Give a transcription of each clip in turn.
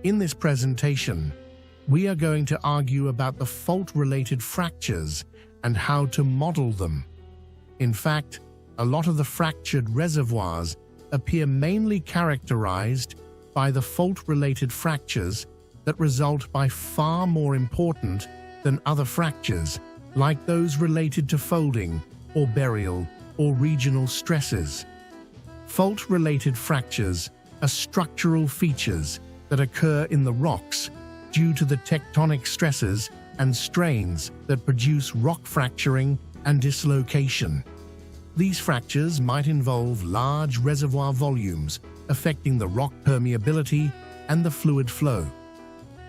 In this presentation, we are going to argue about the fault-related fractures and how to model them. In fact, a lot of the fractured reservoirs appear mainly characterized by the fault-related fractures that result by far more important than other fractures, like those related to folding or burial or regional stresses. Fault-related fractures are structural features that occur in the rocks due to the tectonic stresses and strains that produce rock fracturing and dislocation. These fractures might involve large reservoir volumes affecting the rock permeability and the fluid flow.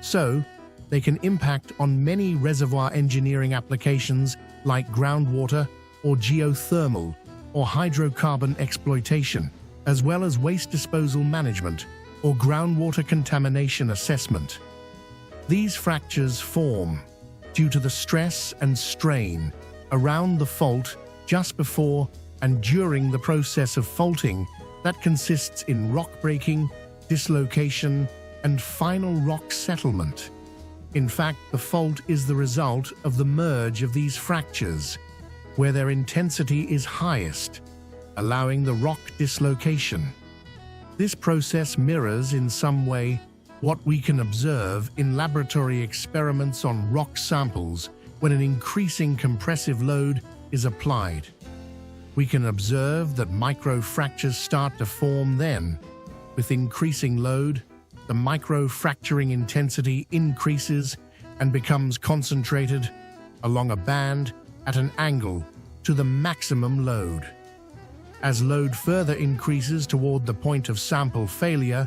So, they can impact on many reservoir engineering applications like groundwater or geothermal or hydrocarbon exploitation, as well as waste disposal management or groundwater contamination assessment. These fractures form due to the stress and strain around the fault just before and during the process of faulting that consists in rock breaking, dislocation, and final rock settlement. In fact, the fault is the result of the merge of these fractures, where their intensity is highest, allowing the rock dislocation. This process mirrors in some way what we can observe in laboratory experiments on rock samples when an increasing compressive load is applied. We can observe that microfractures start to form then. With increasing load, the microfracturing intensity increases and becomes concentrated along a band at an angle to the maximum load. As load further increases toward the point of sample failure,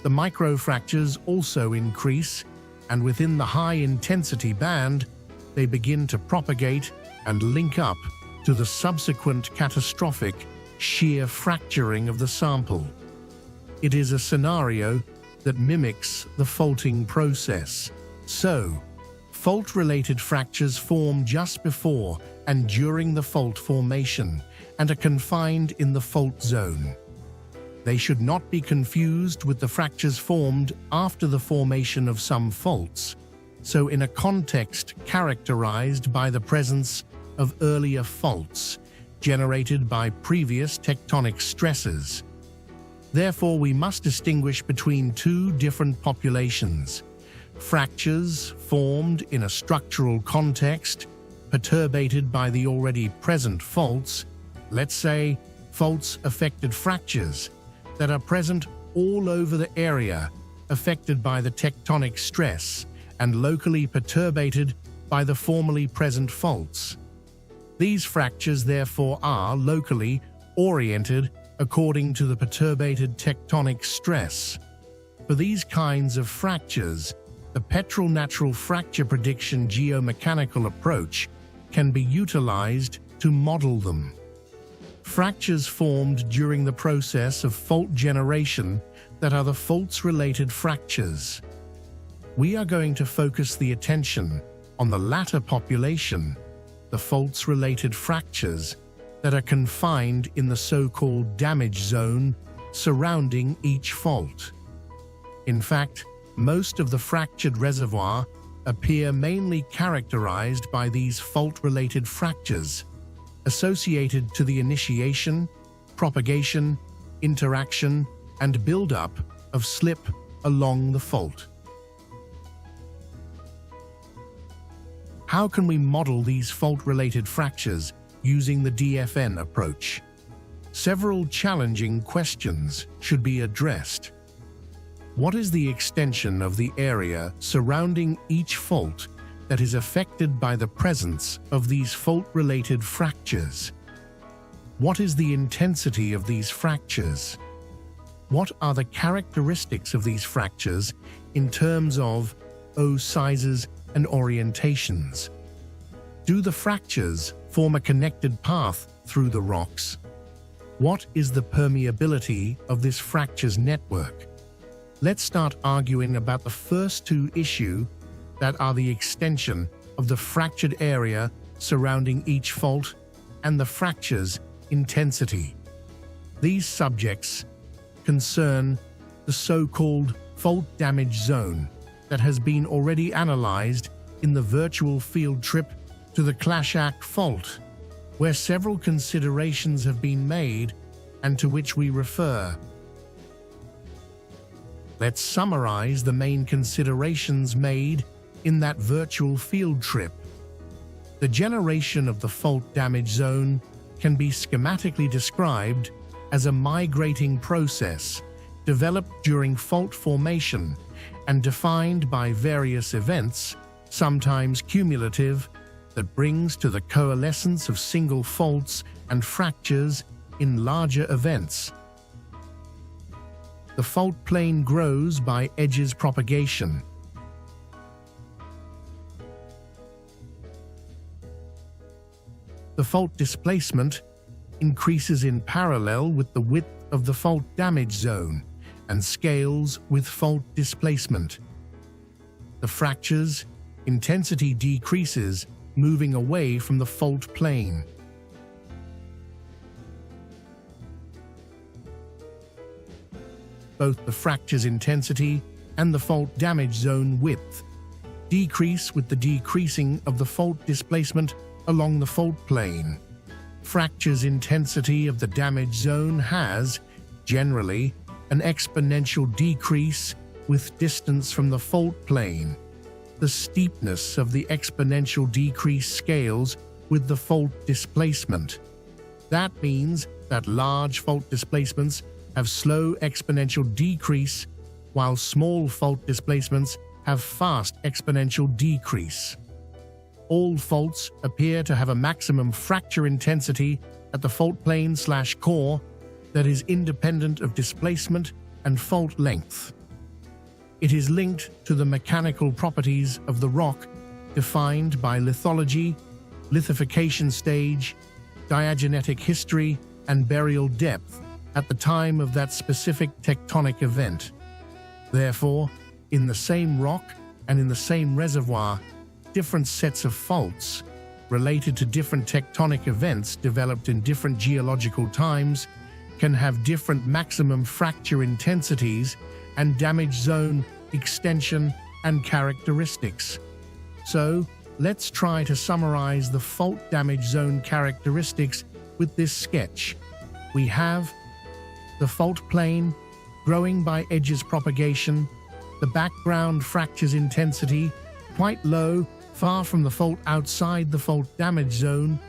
the microfractures also increase, and within the high-intensity band, they begin to propagate and link up to the subsequent catastrophic shear fracturing of the sample. It is a scenario that mimics the faulting process. So, fault-related fractures form just before and during the fault formation and are confined in the fault zone. They should not be confused with the fractures formed after the formation of some faults, so in a context characterized by the presence of earlier faults generated by previous tectonic stresses. Therefore, we must distinguish between two different populations: fractures formed in a structural context perturbated by the already present faults, let's say faults-affected fractures that are present all over the area affected by the tectonic stress and locally perturbated by the formerly present faults. These fractures therefore are locally oriented according to the perturbated tectonic stress. For these kinds of fractures, the petrol-natural fracture prediction geomechanical approach can be utilized to model them. Fractures formed during the process of fault generation that are the faults-related fractures. We are going to focus the attention on the latter population, the faults-related fractures that are confined in the so-called damage zone surrounding each fault. In fact, most of the fractured reservoir appear mainly characterized by these fault-related fractures, associated to the initiation, propagation, interaction, and buildup of slip along the fault. How can we model these fault-related fractures using the DFN approach? Several challenging questions should be addressed. What is the extension of the area surrounding each fault that is affected by the presence of these fault-related fractures? What is the intensity of these fractures? What are the characteristics of these fractures in terms of O sizes and orientations? Do the fractures form a connected path through the rocks? What is the permeability of this fractures network? Let's start arguing about the first two issues that are the extension of the fractured area surrounding each fault and the fracture's intensity. These subjects concern the so-called fault damage zone that has been already analyzed in the virtual field trip to the Klashak Fault, where several considerations have been made and to which we refer. Let's summarize the main considerations made in that virtual field trip. The generation of the fault damage zone can be schematically described as a migrating process developed during fault formation and defined by various events, sometimes cumulative, that brings to the coalescence of single faults and fractures in larger events. The fault plane grows by edges propagation. The fault displacement increases in parallel with the width of the fault damage zone and scales with fault displacement. The fracture's intensity decreases, moving away from the fault plane. Both the fracture's intensity and the fault damage zone width decrease with the decreasing of the fault displacement along the fault plane. Fracture's intensity of the damage zone has, generally, an exponential decrease with distance from the fault plane. The steepness of the exponential decrease scales with the fault displacement. That means that large fault displacements have slow exponential decrease, while small fault displacements have fast exponential decrease. All faults appear to have a maximum fracture intensity at the fault plane/core that is independent of displacement and fault length. It is linked to the mechanical properties of the rock defined by lithology, lithification stage, diagenetic history, and burial depth at the time of that specific tectonic event. Therefore, in the same rock and in the same reservoir, different sets of faults related to different tectonic events developed in different geological times can have different maximum fracture intensities and damage zone extension and characteristics. So, let's try to summarize the fault damage zone characteristics with this sketch. We have the fault plane growing by edges propagation, the background fracture's intensity quite low, far from the fault outside the fault damage zone,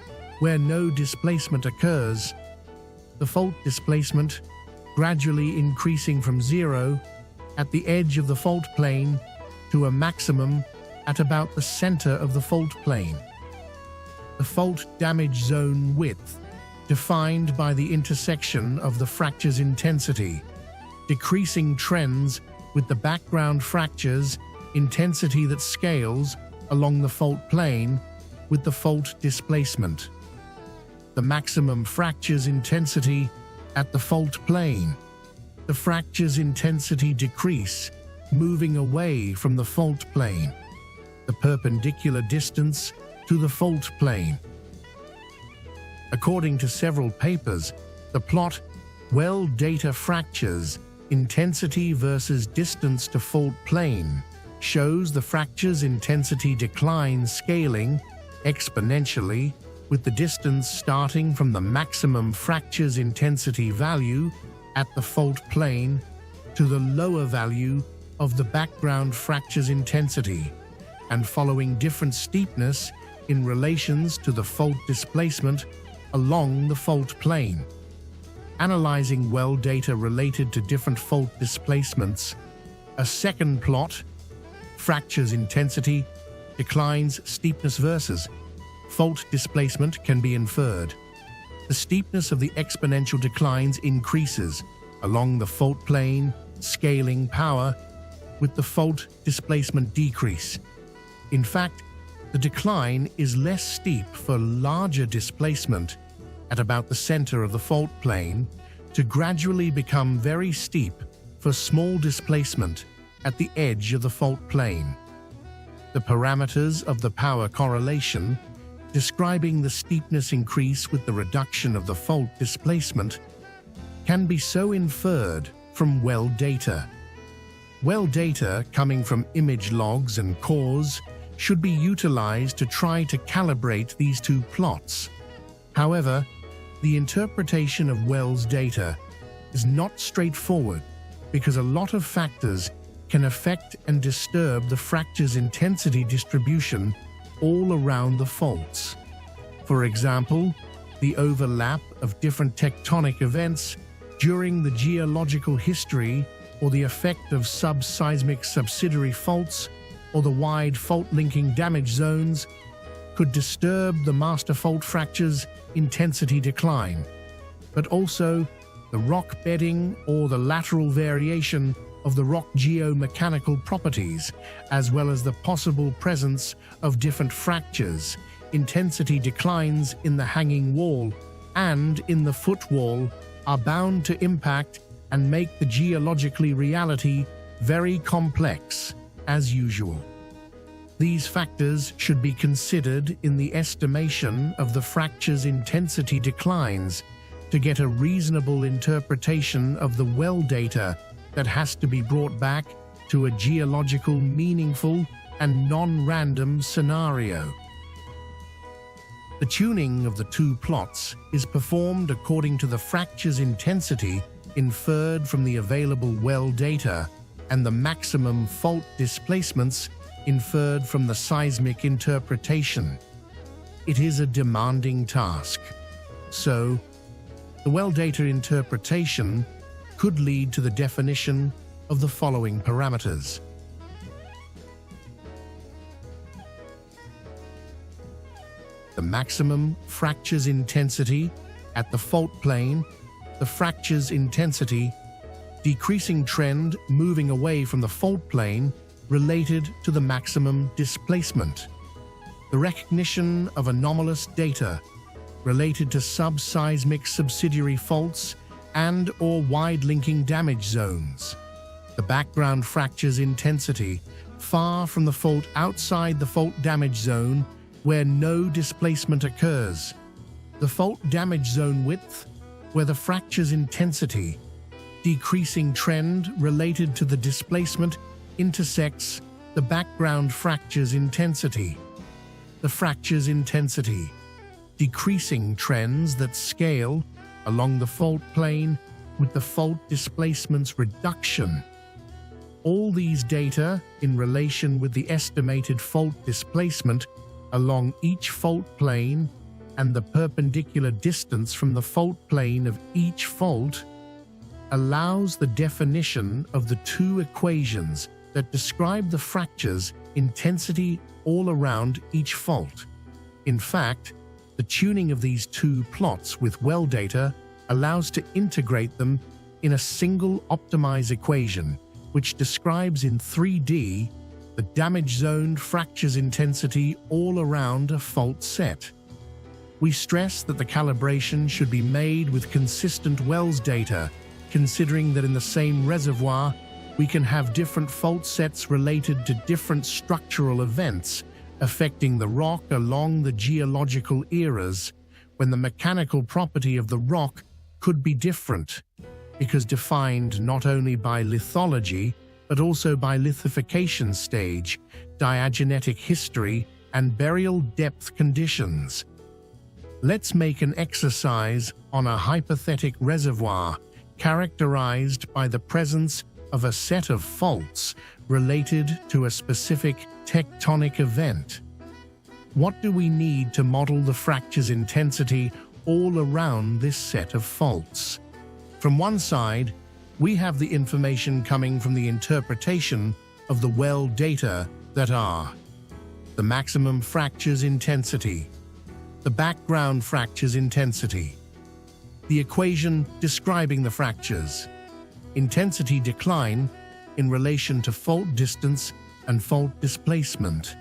where no displacement occurs. The fault displacement gradually increasing from zero at the edge of the fault plane to a maximum at about the center of the fault plane. The fault damage zone width, defined by the intersection of the fracture's intensity, decreasing trends with the background fracture's intensity that scales along the fault plane with the fault displacement. The maximum fracture's intensity at the fault plane. The fracture's intensity decrease, moving away from the fault plane. The perpendicular distance to the fault plane. According to several papers, the plot well data fractures intensity versus distance to fault plane shows the fracture's intensity decline scaling exponentially with the distance starting from the maximum fracture's intensity value at the fault plane to the lower value of the background fracture's intensity, and following different steepness in relations to the fault displacement along the fault plane. Analyzing well data related to different fault displacements, a second plot, fracture's intensity, declines steepness versus fault displacement can be inferred. The steepness of the exponential declines increases along the fault plane, scaling power with the fault displacement decrease. In fact, the decline is less steep for larger displacement at about the center of the fault plane to gradually become very steep for small displacement at the edge of the fault plane. The parameters of the power correlation describing the steepness increase with the reduction of the fault displacement can be so inferred from well data. Well data coming from image logs and cores should be utilized to try to calibrate these two plots. However, the interpretation of Well's data is not straightforward because a lot of factors can affect and disturb the fracture's intensity distribution all around the faults. For example, the overlap of different tectonic events during the geological history, or the effect of subseismic subsidiary faults, or the wide fault-linking damage zones could disturb the master fault fracture's intensity decline. But also, the rock bedding or the lateral variation of the rock geomechanical properties, as well as the possible presence of different fractures, intensity declines in the hanging wall and in the footwall are bound to impact and make the geologically reality very complex, as usual. These factors should be considered in the estimation of the fracture's intensity declines to get a reasonable interpretation of the well data that has to be brought back to a geological, meaningful, and non-random scenario. The tuning of the two plots is performed according to the fracture's intensity inferred from the available well data and the maximum fault displacements inferred from the seismic interpretation. It is a demanding task. So, the well data interpretation could lead to the definition of the following parameters. The maximum fracture's intensity at the fault plane, the fracture's intensity, decreasing trend moving away from the fault plane related to the maximum displacement. The recognition of anomalous data related to subseismic subsidiary faults and or wide-linking damage zones. The background fracture's intensity far from the fault outside the fault damage zone where no displacement occurs. The fault damage zone width where the fracture's intensity, decreasing trend related to the displacement intersects the background fracture's intensity. The fracture's intensity, decreasing trends that scale along the fault plane with the fault displacement's reduction. All these data in relation with the estimated fault displacement along each fault plane and the perpendicular distance from the fault plane of each fault allows the definition of the two equations that describe the fracture's intensity all around each fault. In fact, the tuning of these two plots with well data allows to integrate them in a single optimized equation, which describes in 3D the damage zoned fracture's intensity all around a fault set. We stress that the calibration should be made with consistent wells data, considering that in the same reservoir, we can have different fault sets related to different structural events affecting the rock along the geological eras, when the mechanical property of the rock could be different, because defined not only by lithology, but also by lithification stage, diagenetic history, and burial depth conditions. Let's make an exercise on a hypothetical reservoir characterized by the presence of a set of faults related to a specific tectonic event. What do we need to model the fracture's intensity all around this set of faults? From one side, we have the information coming from the interpretation of the well data that are the maximum fracture's intensity, the background fracture's intensity, the equation describing the fracture's intensity decline in relation to fault distance and fault displacement,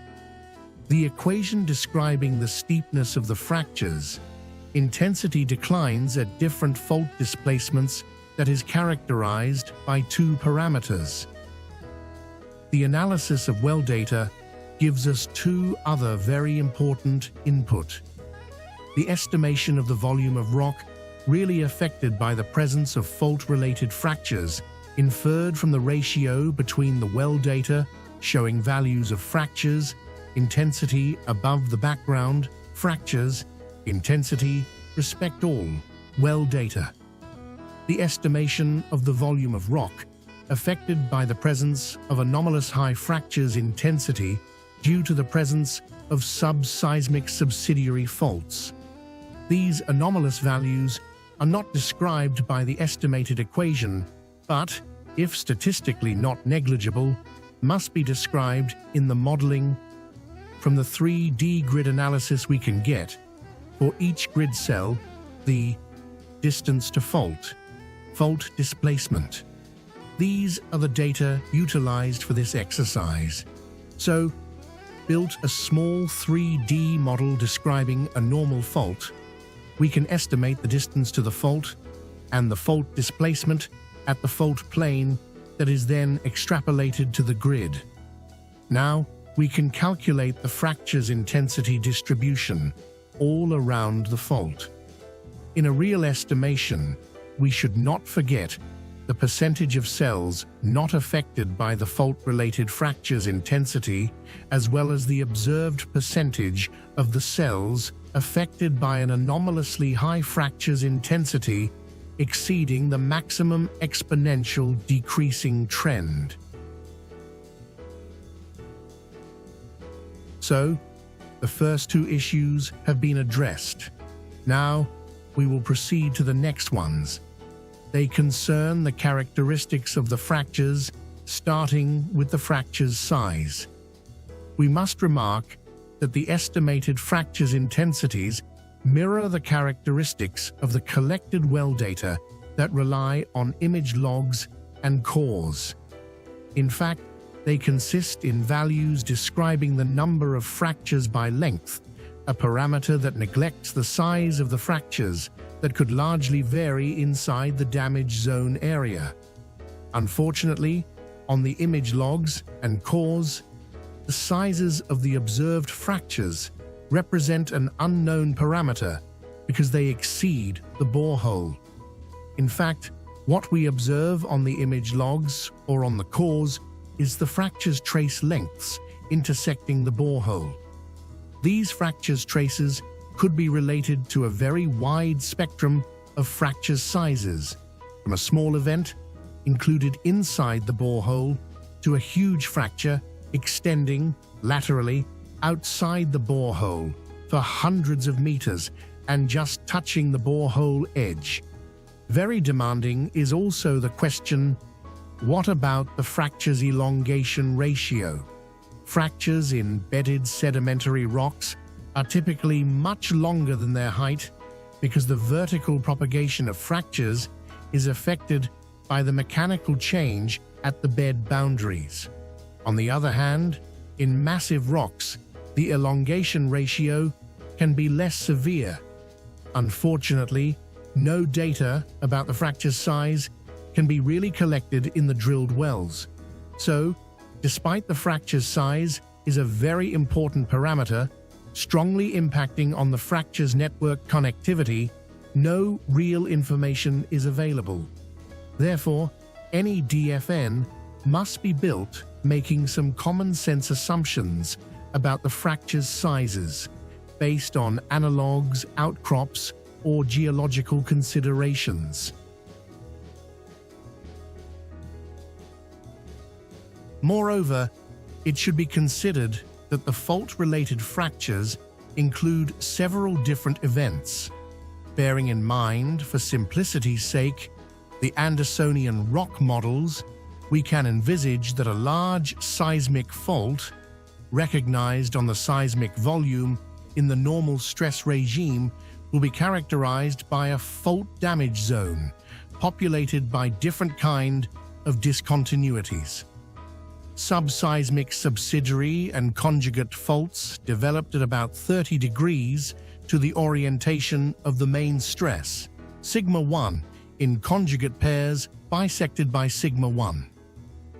the equation describing the steepness of the fracture's intensity declines at different fault displacements that is characterized by two parameters. The analysis of well data gives us two other very important input. The estimation of the volume of rock really affected by the presence of fault-related fractures inferred from the ratio between the well data showing values of fractures, intensity above the background, fractures, intensity, respect all, well data. The estimation of the volume of rock affected by the presence of anomalous high fractures intensity due to the presence of subseismic subsidiary faults. These anomalous values are not described by the estimated equation, but, if statistically not negligible, must be described in the modeling. From the 3D grid analysis we can get, for each grid cell, the distance to fault, fault displacement. These are the data utilized for this exercise. So, built a small 3D model describing a normal fault. We can estimate the distance to the fault and the fault displacement at the fault plane that is then extrapolated to the grid. Now, we can calculate the fracture's intensity distribution all around the fault. In a real estimation, we should not forget the percentage of cells not affected by the fault-related fracture's intensity, as well as the observed percentage of the cells affected by an anomalously high fracture's intensity exceeding the maximum exponential decreasing trend. So, the first two issues have been addressed. Now, we will proceed to the next ones. They concern the characteristics of the fractures, starting with the fracture's size. We must remark that the estimated fracture's intensities mirror the characteristics of the collected well data that rely on image logs and cores. In fact, they consist in values describing the number of fractures by length, a parameter that neglects the size of the fractures that could largely vary inside the damage zone area. Unfortunately, on the image logs and cores, the sizes of the observed fractures represent an unknown parameter because they exceed the borehole. In fact, what we observe on the image logs or on the cores is the fracture's trace lengths intersecting the borehole. These fractures traces could be related to a very wide spectrum of fracture sizes, from a small event included inside the borehole to a huge fracture extending laterally outside the borehole for hundreds of meters and just touching the borehole edge. Very demanding is also the question, what about the fracture's elongation ratio? Fractures in bedded sedimentary rocks are typically much longer than their height because the vertical propagation of fractures is affected by the mechanical change at the bed boundaries. On the other hand, in massive rocks, the elongation ratio can be less severe. Unfortunately, no data about the fracture's size can be really collected in the drilled wells. So, despite the fracture's size is a very important parameter, strongly impacting on the fracture's network connectivity, no real information is available. Therefore, any DFN must be built making some common sense assumptions about the fracture's sizes, based on analogs, outcrops, or geological considerations. Moreover, it should be considered that the fault-related fractures include several different events. Bearing in mind, for simplicity's sake, the Andersonian rock models, we can envisage that a large seismic fault, recognized on the seismic volume in the normal stress regime, will be characterized by a fault damage zone, populated by different kind of discontinuities. Subseismic subsidiary and conjugate faults developed at about 30 degrees to the orientation of the main stress, sigma 1, in conjugate pairs bisected by sigma 1.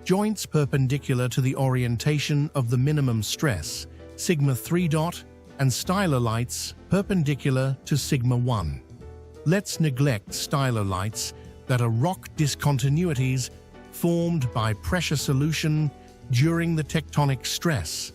Joints perpendicular to the orientation of the minimum stress, sigma 3 dot, and stylolites perpendicular to sigma 1. Let's neglect stylolites that are rock discontinuities formed by pressure solution during the tectonic stress.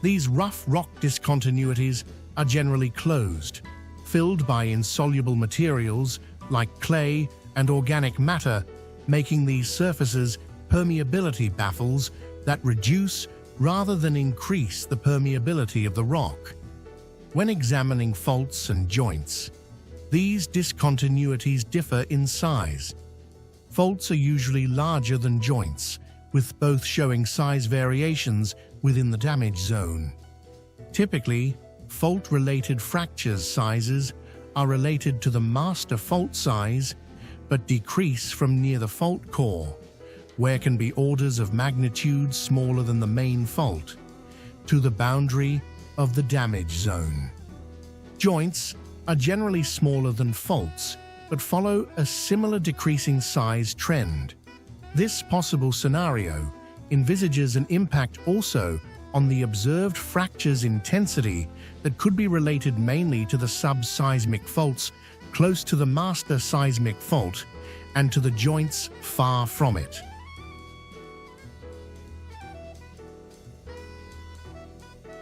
These rough rock discontinuities are generally closed, filled by insoluble materials like clay and organic matter, making these surfaces permeability baffles that reduce rather than increase the permeability of the rock. When examining faults and joints, these discontinuities differ in size. Faults are usually larger than joints, with both showing size variations within the damage zone. Typically, fault-related fractures sizes are related to the master fault size, but decrease from near the fault core, where can be orders of magnitude smaller than the main fault, to the boundary of the damage zone. Joints are generally smaller than faults, but follow a similar decreasing size trend. This possible scenario envisages an impact also on the observed fracture's intensity that could be related mainly to the subseismic faults close to the master seismic fault and to the joints far from it.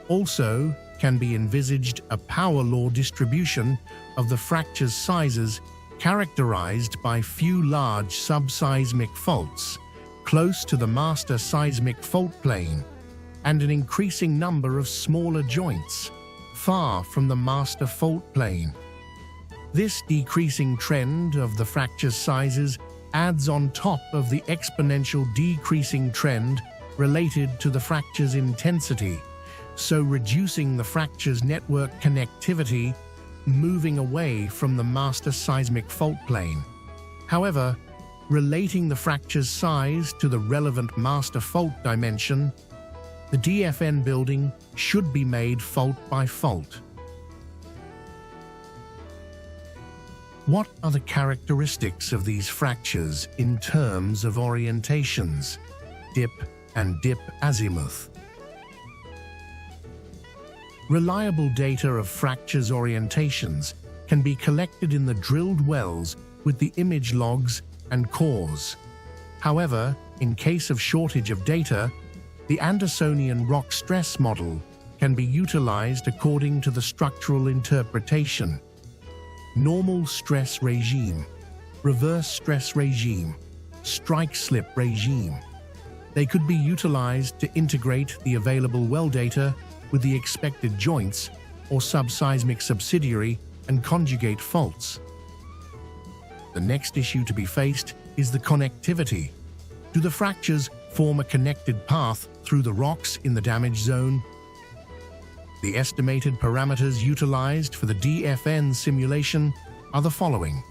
Also can be envisaged a power law distribution of the fracture's sizes characterized by few large subseismic faults close to the master seismic fault plane and an increasing number of smaller joints far from the master fault plane. This decreasing trend of the fracture sizes adds on top of the exponential decreasing trend related to the fracture's intensity, so reducing the fracture's network connectivity, moving away from the master seismic fault plane. However, relating the fracture's size to the relevant master fault dimension, the DFN building should be made fault by fault. What are the characteristics of these fractures in terms of orientations, dip and dip azimuth? Reliable data of fractures orientations can be collected in the drilled wells with the image logs and cores. However, in case of shortage of data, the Andersonian rock stress model can be utilized according to the structural interpretation: normal stress regime, reverse stress regime, strike slip regime. They could be utilized to integrate the available well data with the expected joints or subseismic subsidiary and conjugate faults. The next issue to be faced is the connectivity. Do the fractures form a connected path through the rocks in the damage zone? The estimated parameters utilized for the DFN simulation are the following: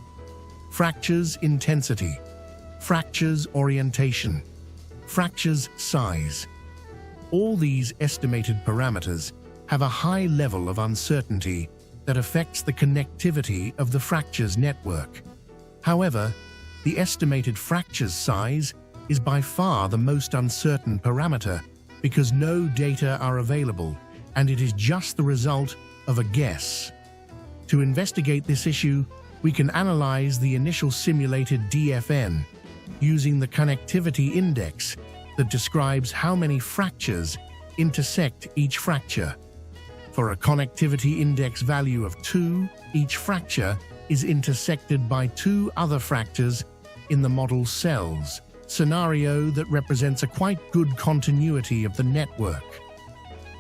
fractures intensity, fractures orientation, fractures size. All these estimated parameters have a high level of uncertainty that affects the connectivity of the fractures network. However, the estimated fractures size is by far the most uncertain parameter because no data are available and it is just the result of a guess. To investigate this issue, we can analyze the initial simulated DFN using the connectivity index that describes how many fractures intersect each fracture. For a connectivity index value of 2, each fracture is intersected by 2 other fractures in the model cells, scenario that represents a quite good continuity of the network.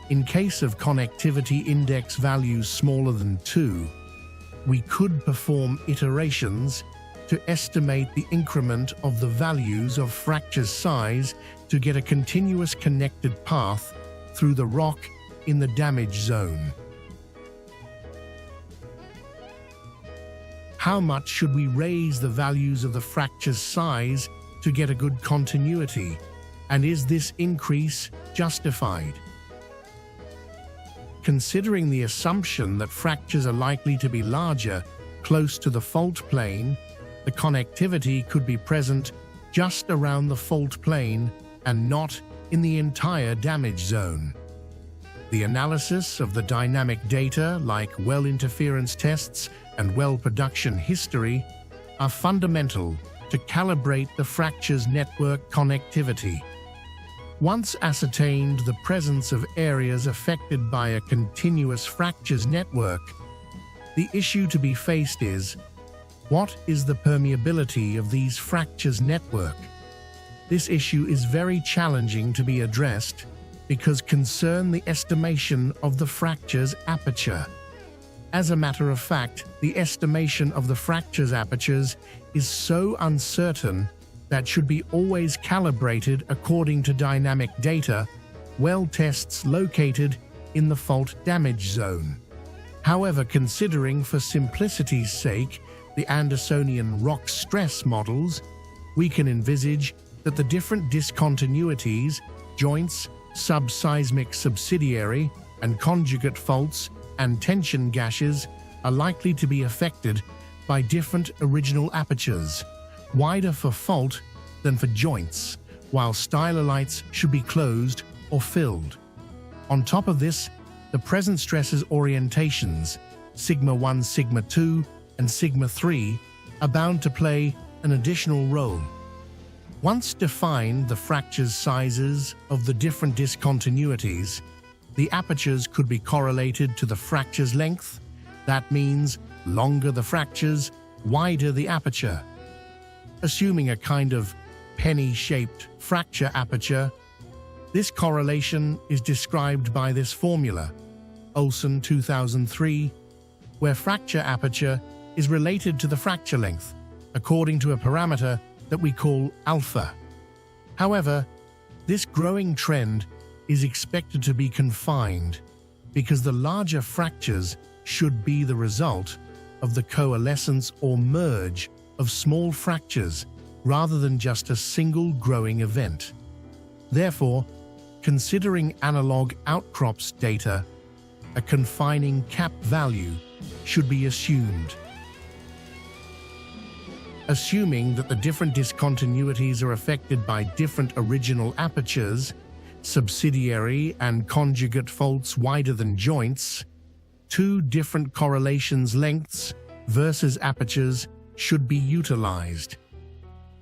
In case of connectivity index values smaller than 2, we could perform iterations to estimate the increment of the values of fracture size to get a continuous connected path through the rock in the damage zone. How much should we raise the values of the fracture's size to get a good continuity, and is this increase justified? Considering the assumption that fractures are likely to be larger close to the fault plane, the connectivity could be present just around the fault plane and not in the entire damage zone. The analysis of the dynamic data like well interference tests and well production history are fundamental to calibrate the fracture's network connectivity. Once ascertained the presence of areas affected by a continuous fractures network, the issue to be faced is, what is the permeability of these fractures network? This issue is very challenging to be addressed because concern the estimation of the fracture's aperture. As a matter of fact, the estimation of the fracture's apertures is so uncertain that should be always calibrated according to dynamic data, well tests located in the fault damage zone. However, considering for simplicity's sake the Andersonian rock stress models, we can envisage that the different discontinuities, joints, subseismic subsidiary, and conjugate faults and tension gashes are likely to be affected by different original apertures, wider for fault than for joints, while stylolites should be closed or filled. On top of this, the present stresses orientations, sigma 1, sigma 2, and sigma 3, are bound to play an additional role. Once defined the fractures sizes of the different discontinuities, the apertures could be correlated to the fracture's length. That means longer the fractures, wider the aperture. Assuming a kind of penny-shaped fracture aperture, this correlation is described by this formula, Olson 2003, where fracture aperture is related to the fracture length, according to a parameter that we call alpha. However, this growing trend is expected to be confined because the larger fractures should be the result of the coalescence or merge of small fractures rather than just a single growing event. Therefore, considering analog outcrops data, a confining cap value should be assumed. Assuming that the different discontinuities are affected by different original apertures, subsidiary and conjugate faults wider than joints, two different correlations lengths versus apertures should be utilized.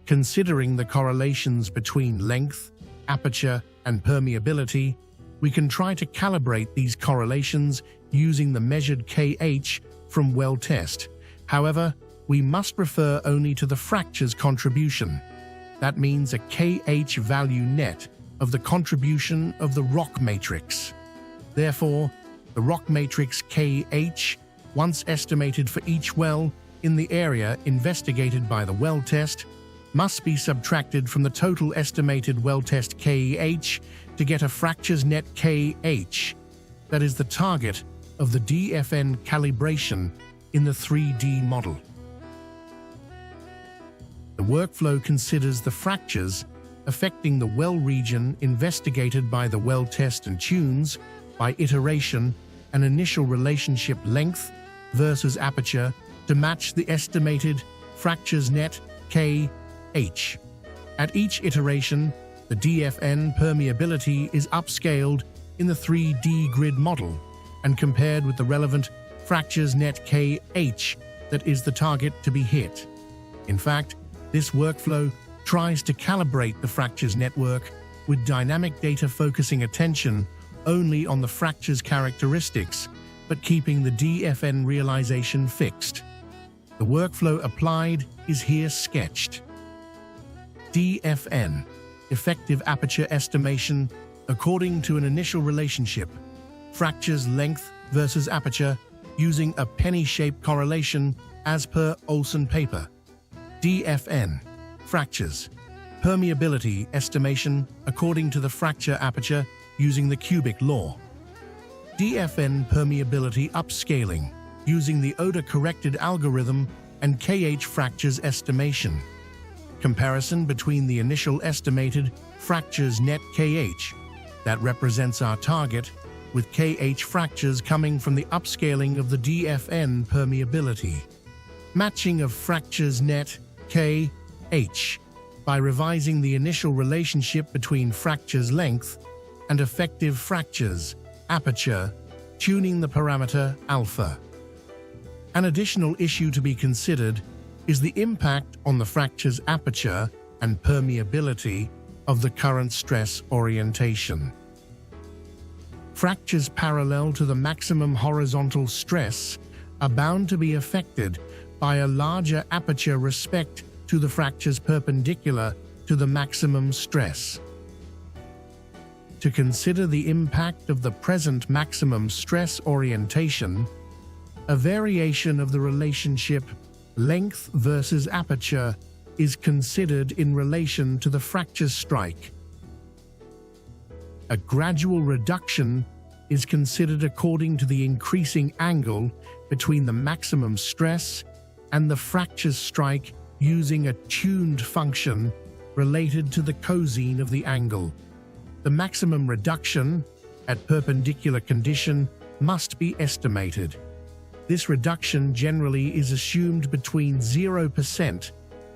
Considering the correlations between length, aperture, and permeability, we can try to calibrate these correlations using the measured KH from well test. However, we must refer only to the fracture's contribution. That means a KH value net of the contribution of the rock matrix. Therefore, the rock matrix KH, once estimated for each well in the area investigated by the well test, must be subtracted from the total estimated well test KH to get a fractures net KH. That is the target of the DFN calibration in the 3D model. The workflow considers the fractures affecting the well region investigated by the well test and tunes by iteration an initial relationship length versus aperture to match the estimated fractures net KH. At each iteration, the DFN permeability is upscaled in the 3D grid model and compared with the relevant fractures net KH that is the target to be hit. In fact, this workflow tries to calibrate the fractures network with dynamic data focusing attention only on the fracture's characteristics, but keeping the DFN realization fixed. The workflow applied is here sketched. DFN, effective aperture estimation according to an initial relationship, fractures length versus aperture using a penny-shaped correlation as per Olson paper. DFN, fractures, permeability estimation according to the fracture aperture using the cubic law. DFN permeability upscaling using the odor-corrected algorithm and KH fractures estimation. Comparison between the initial estimated fractures net KH, that represents our target, with KH fractures coming from the upscaling of the DFN permeability. Matching of fractures net KH by revising the initial relationship between fractures length and effective fractures aperture, tuning the parameter alpha. An additional issue to be considered is the impact on the fracture's aperture and permeability of the current stress orientation. Fractures parallel to the maximum horizontal stress are bound to be affected by a larger aperture respect to the fractures perpendicular to the maximum stress. To consider the impact of the present maximum stress orientation, a variation of the relationship length versus aperture is considered in relation to the fracture strike. A gradual reduction is considered according to the increasing angle between the maximum stress and the fracture strike using a tuned function related to the cosine of the angle. The maximum reduction at perpendicular condition must be estimated. This reduction generally is assumed between 0%,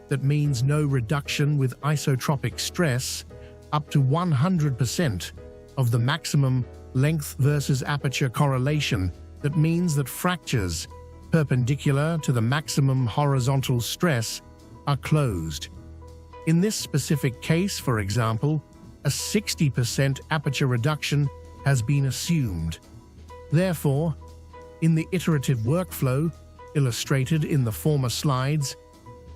that means no reduction with isotropic stress, up to 100% of the maximum length versus aperture correlation, that means that fractures perpendicular to the maximum horizontal stress are closed. In this specific case, for example, a 60% aperture reduction has been assumed. Therefore, in the iterative workflow illustrated in the former slides,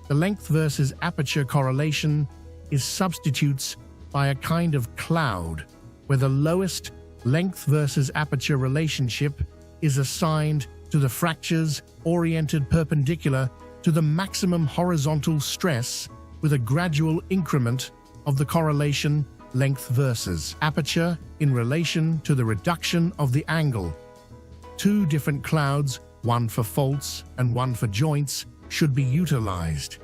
the length versus aperture correlation is substitutes by a kind of cloud, where the lowest length versus aperture relationship is assigned to the fractures oriented perpendicular to the maximum horizontal stress with a gradual increment of the correlation length versus aperture in relation to the reduction of the angle. Two different clouds, one for faults and one for joints, should be utilized.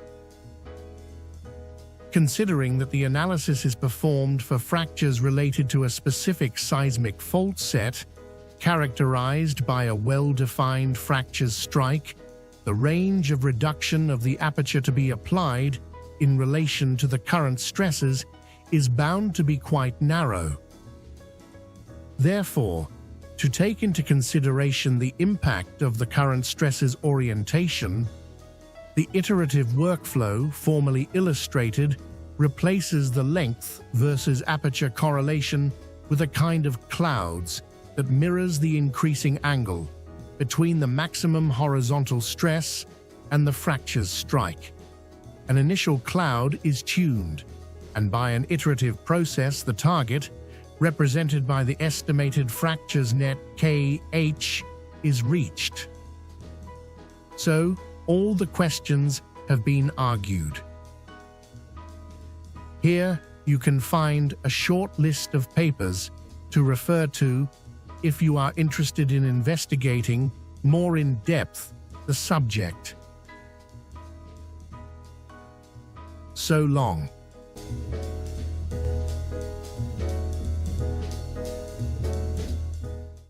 Considering that the analysis is performed for fractures related to a specific seismic fault set, characterized by a well-defined fracture strike, the range of reduction of the aperture to be applied in relation to the current stresses is bound to be quite narrow. Therefore, to take into consideration the impact of the current stresses orientation, the iterative workflow formerly illustrated replaces the length versus aperture correlation with a kind of clouds that mirrors the increasing angle between the maximum horizontal stress and the fracture's strike. An initial cloud is tuned, and by an iterative process the target, represented by the estimated fractures net KH, is reached. So, all the questions have been argued. Here you can find a short list of papers to refer to if you are interested in investigating more in depth the subject. So long.